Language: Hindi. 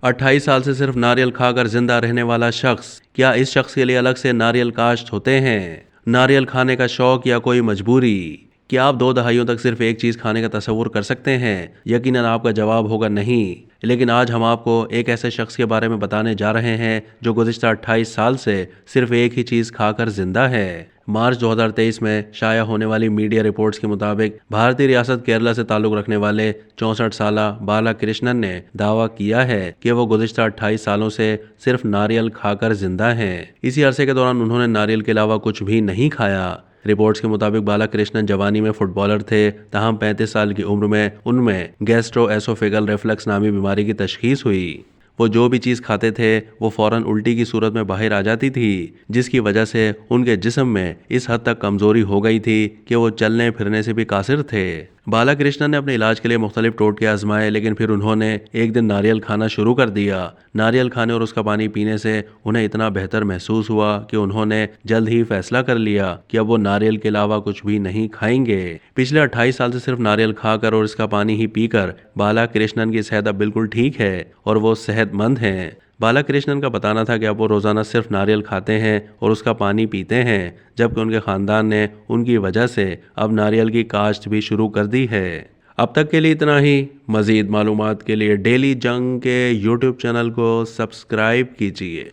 28 साल से सिर्फ नारियल खाकर जिंदा रहने वाला शख्स, क्या इस शख्स के लिए अलग से नारियल काश्त होते हैं? नारियल खाने का शौक या कोई मजबूरी? क्या आप 2 दहाइयों तक सिर्फ एक चीज खाने का तस्वुर कर सकते हैं? यकीनन आपका जवाब होगा नहीं। लेकिन आज हम आपको एक ऐसे शख्स के बारे में बताने जा रहे हैं जो गुज़िश्ता 28 साल से सिर्फ एक ही चीज खाकर जिंदा है। मार्च 2023 में शाया होने वाली मीडिया रिपोर्ट्स के मुताबिक भारतीय रियासत केरला से ताल्लुक रखने वाले 64 साला बालाकृष्णन ने दावा किया है कि वो गुज़िश्ता 28 सालों से सिर्फ नारियल खाकर जिंदा हैं। इसी अरसे के दौरान उन्होंने नारियल के अलावा कुछ भी नहीं खाया। रिपोर्ट्स के मुताबिक बालाकृष्णन जवानी में फुटबॉलर थे, तहम 35 साल की उम्र में उनमें गैस्ट्रोएसोफेगल रिफ्लक्स नामी बीमारी की तशखीस हुई। वो जो भी चीज़ खाते थे वो फौरन उल्टी की सूरत में बाहर आ जाती थी, जिसकी वजह से उनके जिस्म में इस हद तक कमजोरी हो गई थी कि वो चलने फिरने से भी कासिर थे। बालाकृष्णन ने अपने इलाज के लिए मुख्तलिफ टोटके आजमाए, लेकिन फिर उन्होंने एक दिन नारियल खाना शुरू कर दिया। नारियल खाने और उसका पानी पीने से उन्हें इतना बेहतर महसूस हुआ कि उन्होंने जल्द ही फैसला कर लिया कि अब वो नारियल के अलावा कुछ भी नहीं खाएंगे। पिछले 28 साल से सिर्फ नारियल खाकर और इसका पानी ही पीकर बालाकृष्णन की सेहत अब बिल्कुल ठीक है और वो सेहतमंद हैं। बालाकृष्णन का बताना था कि अब वो रोज़ाना सिर्फ नारियल खाते हैं और उसका पानी पीते हैं, जबकि उनके ख़ानदान ने उनकी वजह से अब नारियल की काश्त भी शुरू कर दी है। अब तक के लिए इतना ही। मज़ीद मालूमात के लिए डेली जंग के यूट्यूब चैनल को सब्सक्राइब कीजिए।